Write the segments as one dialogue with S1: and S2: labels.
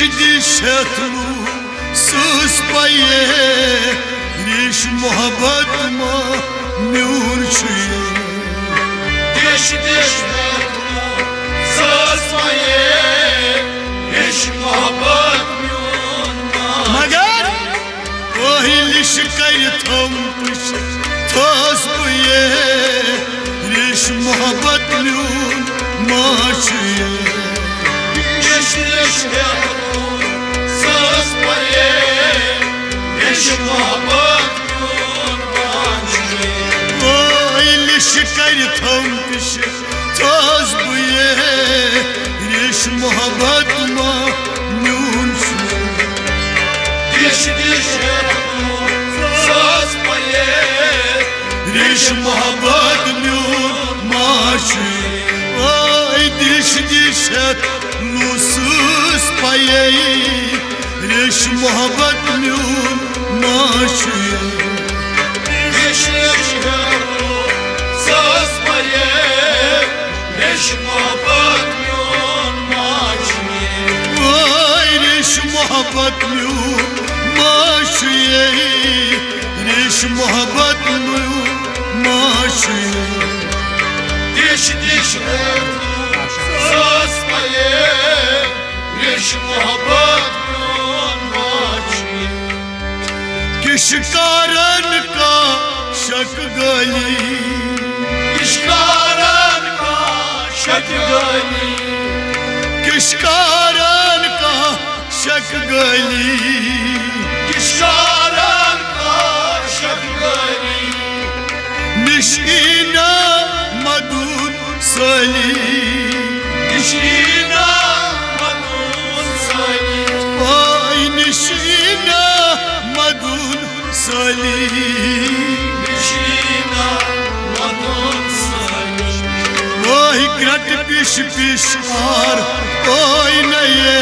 S1: दिशतलू सस पाये रिश मोहब्बत मा म्यून छुए
S2: दिश दिशतलू सस पाये रिश मोहब्बत म्यून
S1: मगर वही लिश कर थम पुश थस बुए रिश मोहब्बत म्यून मा छुए
S2: दिश दिशतलू सस पाये रिश मोहब्बत म्यून
S1: वही लिश कर थम पुश थस बुए रिश मोहब्बत मा म्यून छुए
S2: दिश दिशतलू सस पाये
S1: रिश मोहब्बत म्यून मा छुए ओय दिश दिशत लूसस पाये रिश मोहब्बत म्यून मा छुए
S2: दिश दिशतलू सस पाये रिश मोहब्बत म्यून
S1: ओय रिश मोहब्बत म्यून मा छुए रिश मोहब्बत म्यून मा छुए
S2: दिश दिशतलू सस पाये रिश मोहब्बत म्यून
S1: किस कारण का शक गली
S2: किस कारण का शक गली
S1: किस कारण का शक गली
S2: किस कारण का शक गली
S1: निशीना मधुर सली
S2: निशीना मधुर सली
S1: ओय निशीना मधुर सली
S2: निशीना मधुर सली
S1: ओय ग्रट पिश पिश आर ओय नये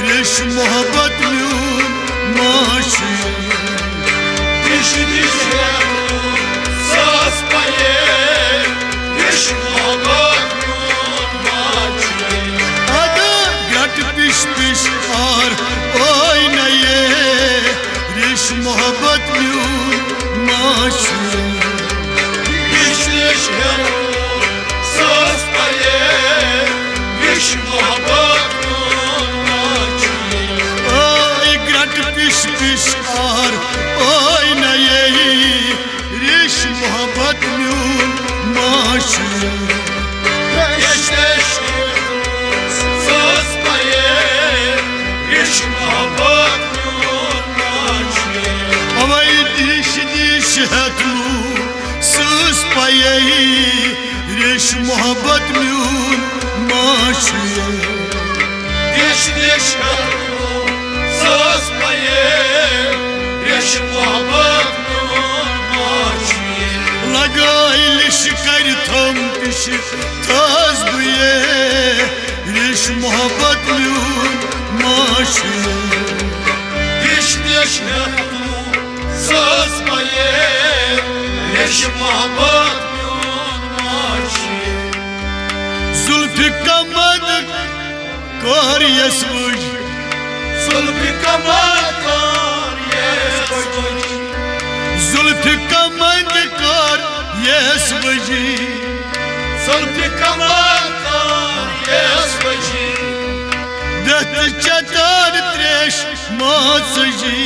S1: रिश मोहब्बत म्यून मा छुए
S2: दिश दिशतलू सस पाये रिश मोहब्बत म्यून
S1: आदा ग्रट पिश पिश आर ओय नये रिश मोहब्बत म्यून मा छुए
S2: दिश दिशतलू सस पाये रिश मोहब्बत म्यून
S1: ओय ग्रट पिश पिश आर ओय नये रिश मोहब्बत म्यून मा छुए
S2: दिश दिशतलू सस पाये रिश मोहब्बत म्यून
S1: अवै दिश दिश हतलू सस पाये रिश मोहब्बत म्यून मा छुए
S2: दिश दिशतलू सस पाये रिश मोहब्बत म्यून
S1: लगाई लिश कर थम पिश थस बुए रिश मोहब्बत म्यून मा छुए
S2: दिश दिशतलू सस पाये रिश मोहब्बत म्यून
S1: जुल्फ कमद कर यसवज
S2: जुल्फ कमर कर यसवज
S1: जुल्फ कमद कर यसवजी
S2: जुल्फ कमर कर यसवज
S1: दत चतर त्रेश मासजी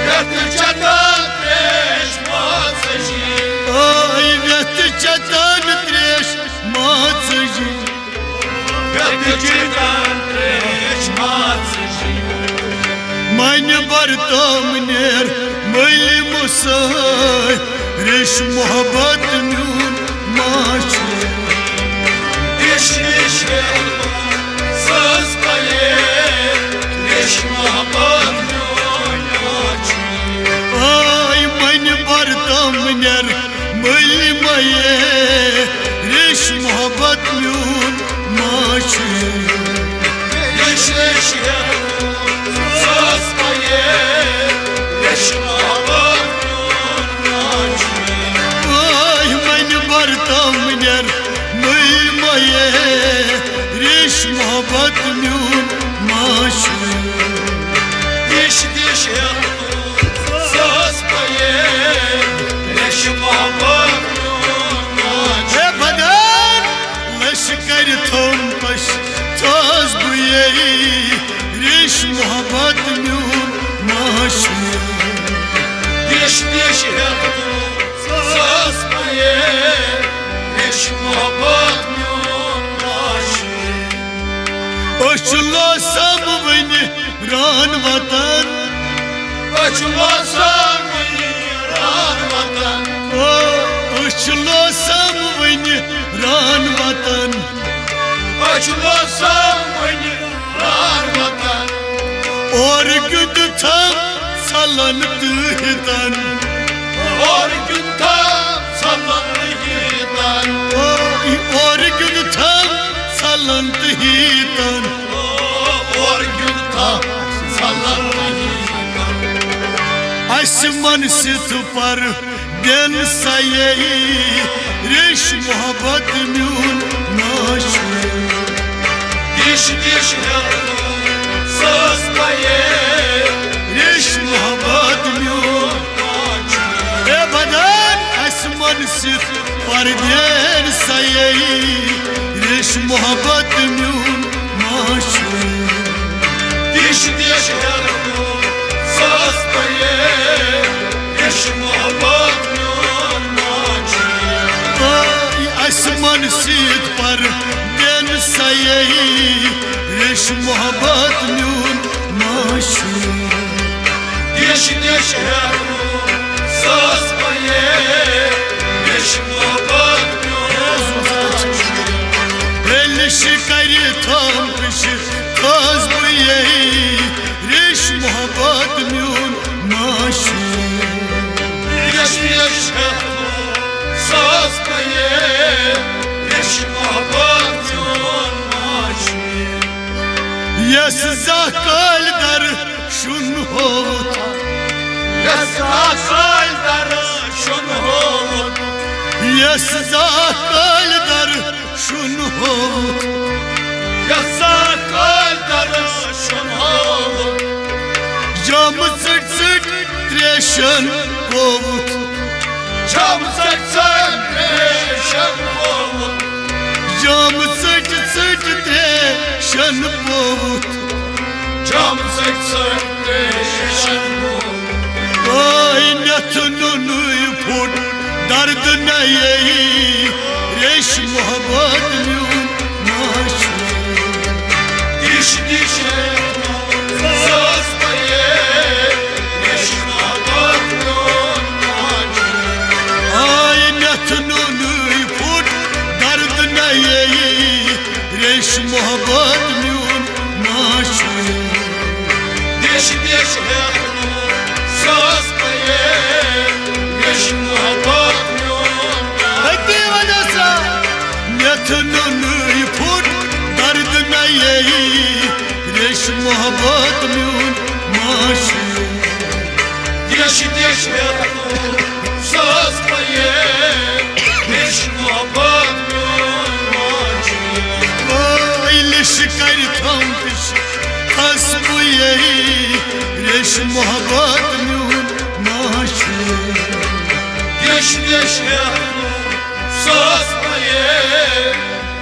S2: रत चतर त्रेश मासजी
S1: ओय दत चतर त्रेश मासजी
S2: रत चतर त्रेश मासजी
S1: मन बरतम नेर मलि मुसय रिश मोहब्बत म्यून मा छुए
S2: दिश दिशतलू सस पाये रिश मोहब्बत म्यून
S1: ओय मन बरतम नेर मलि मये रिश मोहब्बत म्यून मा छुए
S2: दिश दिशतलू सस पाये रिश मोहब्बत म्यून
S1: ओय मन बरतम नेर मलि मये रेश मोहब्बत म्यून माशे
S2: Deş deş yaptı saz paye Reş muhabbat myon maşe
S1: Açılasam beni ran vatan
S2: Açmasam beni ran vatan
S1: Açılasam beni ran vatan
S2: Açmasam beni ran vatan
S1: Or güdü tam sallandı hitan
S2: Or gün tam sallandı hitan
S1: Or güdü tam sallandı hitan
S2: Or gün tam sallandı hitan
S1: Asman sit par den saye reş mohabbat myun naşe
S2: Deş deş yaptı saz paye
S1: reş mohabbat myun Ebadan asman sit par den saye reş mohabbat myun naşe
S2: Deş deş yaptı saz paye Reş muhabbat myon maşe
S1: Asman sit par den saye reş mohabbat myun naşe
S2: Deş deş yaptı saz paye Reş muhabbat myon maşe
S1: El şikari tam kışı taz bu reş mohabbat myun naşe
S2: Deş deş yaptı saz paye Reş muhabbat myon maşe
S1: Yes zakal dar şun hot
S2: Yasakal darı şun hovut
S1: Yes zakal dar şun hot
S2: Yasakal darı şun hovut
S1: Cam sık sık treşen kovut
S2: Çam saksan reşen hovut
S1: Cam sık sık treşen kovut
S2: Çam saksan reşen hovut
S1: Ay netununu put dardına reş mohabbat myun naşe
S2: Diş dişe saz paye Reş muhabbat myon maşe
S1: Ay netununu put dardına reş mohabbat myun naşe
S2: Deş deş yaptı saz paye Reş muhabbat myon
S1: Hadi vadasa netununu put dardına reş mohabbat myun naşe
S2: Deş deş yaptı saz paye Reş muhabbat myon maşe
S1: Ay şikari tam kışı taz bu reş mohabbat myun naşe
S2: Deş deş yaptı saz paye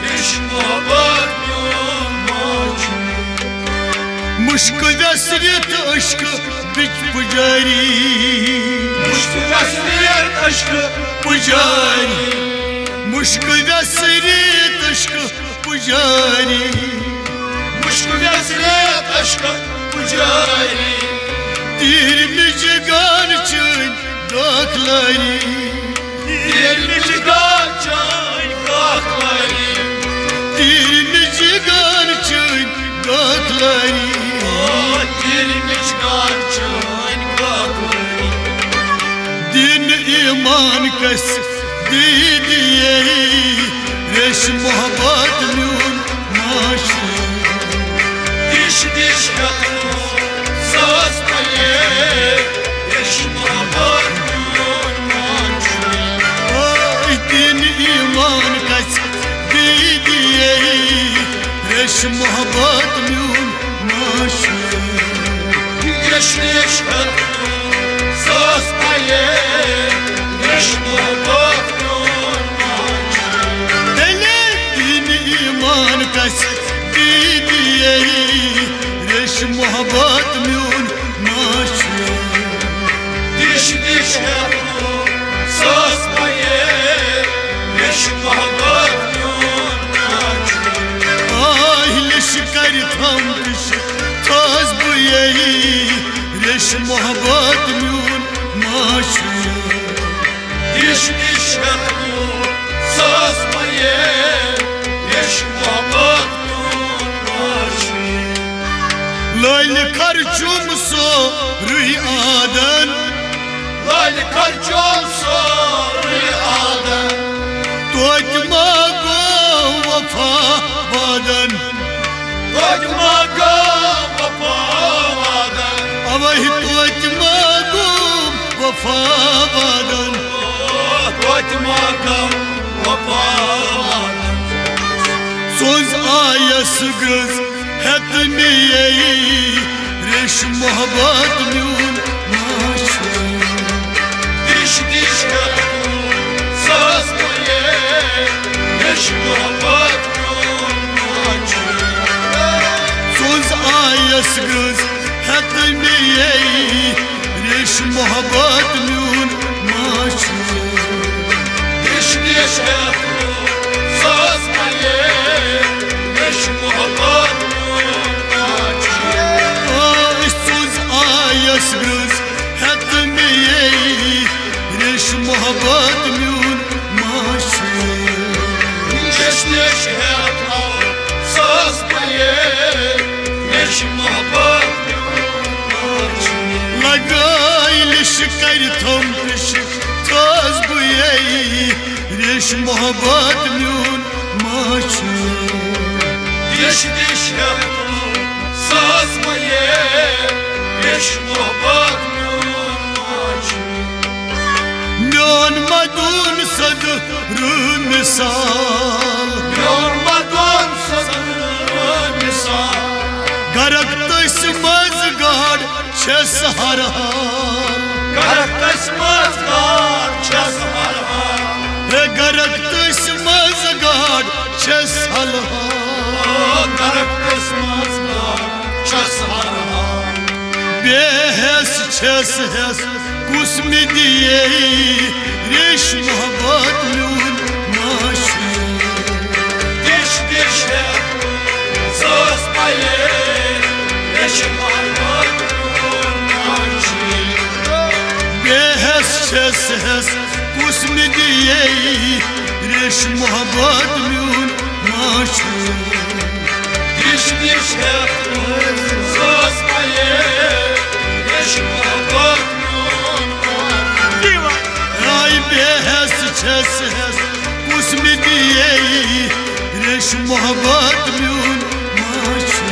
S2: Reş muhabbat myon maşe
S1: Muşku vesret aşkı biç pucari
S2: Muşku vesriyet aşkı
S1: pucari Muşku vesret aşkı pucari
S2: Muşku vesriyet aşkı pucari
S1: Dirmici garçın dağları
S2: Dirmici kaçan kakları
S1: Dirmici garçın dağları
S2: Dirmici kaçan kakları
S1: Din iman kas diye reş mohabbat myun naşe
S2: Diş diş yaptı saz paye Reş muhabbat myon maşe
S1: Ay din iman kas diye reş mohabbat myun naşe
S2: Deş deş yaptı saz paye Reş muhabbat myon maşe
S1: Deli din iman kas diye कश thus बही रेश मोहब्बत म्यून माशू
S2: दिश दिश हतून सास मये रेश मोहब्बत म्यून माशू
S1: लाल खर्चुम सो रुई आदन
S2: लाल खर्चुम सो रुई आदन
S1: तोज मागो वफा वादन
S2: तोज मागो वफा वादन
S1: अवही तोज मागो वफा वादन
S2: तोज मागो वफा वादन
S1: सोज आयस गज हतनी रेश मोहब्बत म्यून माशू
S2: दिश दिश हतून सास मये रेश मोहब्बत म्यून माशू
S1: सोज आयस गज हतनी रेश मोहब्बत म्यून माशू
S2: दिश दिश हतून सास मये रेश मोहब्बत म्यून माशू
S1: सोज आयस गज हतनी रेश मोहब्बत म्यून माशू
S2: दिश दिश हतून सास मये रेश मोहब्बत म्यून माशू
S1: लगाई लिश कर थम पिश थस बही रेश मोहब्बत म्यून माशू
S2: दिश दिश हतून सास मये रेश मोहब्बत म्यून माशू
S1: म्यून मदून सद रू मिसाल
S2: म्यून मदून सद मिसाल
S1: गरक तस मज गाड़ छस हर हाल
S2: गरक तस मज गाड़ छस हर हाल
S1: हे गरक तस मज गाड़ छस हर हाल
S2: गरक तस मज गाड़ छस हर हाल
S1: बेहस छस हस कुस में दिए रेश मोहब्बत म्यून माशू
S2: दिश दिश सास मये रेश मोहब्बत म्यून माशू
S1: बेहस छस हस कुस में दिए रेश मोहब्बत म्यून माशू
S2: दिश दिश सास मये रेश मोहब्बत म्यून माशू
S1: आई बेहस छस हस कुस में दिए रेश मोहब्बत म्यून माशू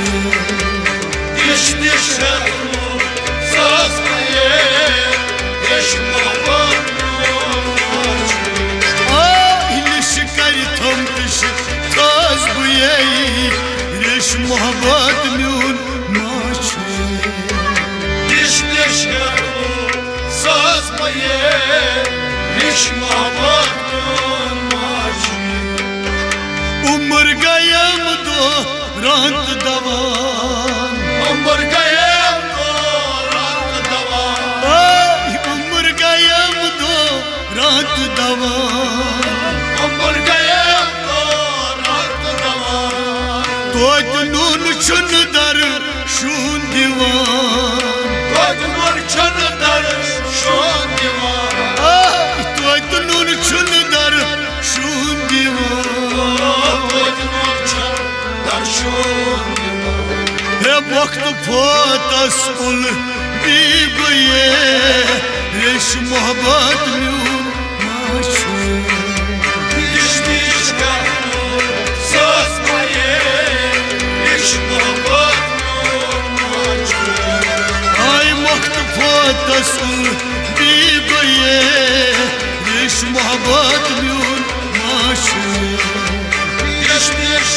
S2: दिश दिश सास मये रेश मोहब्बत म्यून माशू
S1: लिश कर थम पिश थस बही रेश मोहब्बत म्यून माशू
S2: दिश दिश सास मये रेश मोहब्बत म्यून माशू
S1: उम्र गयम दो रात दवान
S2: उम्र गयम दो रात दवान
S1: उम्र गयम दो रात दवान
S2: उम्र गयम दो रात दवान
S1: तोत नून छुन दर शून दीवान
S2: तोत नून छुन दर शून दीवान
S1: तोत नून छुन दर शून दीवान
S2: तोत नून छुन दर शून दीवान
S1: हे वक्त फोतस उल बीबये रेश मोहब्बत म्यून माशू
S2: दिश दिश सास मये रेश मोहब्बत म्यून माशू
S1: आई वक्त फोतस उल बीबये रेश मोहब्बत म्यून माशू
S2: दिश दिश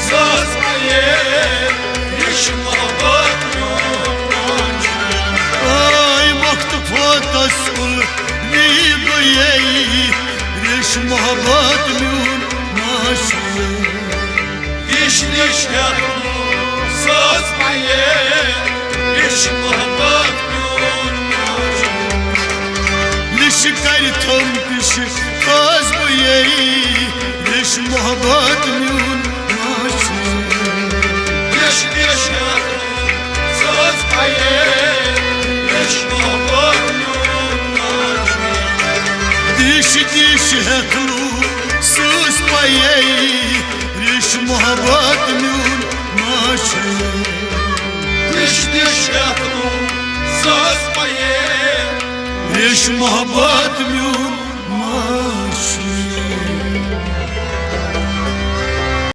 S2: सास मये रेश मोहब्बत म्यून माशू
S1: आई वक्त फोतस उल बीबये रेश मोहब्बत म्यून माशू
S2: दिश दिश सास मये रेश मोहब्बत म्यून माशू
S1: लिश कर थम पिश थस बही रेश मोहब्बत म्यून माशू
S2: दिश
S1: محبت میون ماشه
S2: Diş yatım söz payı
S1: محبت میون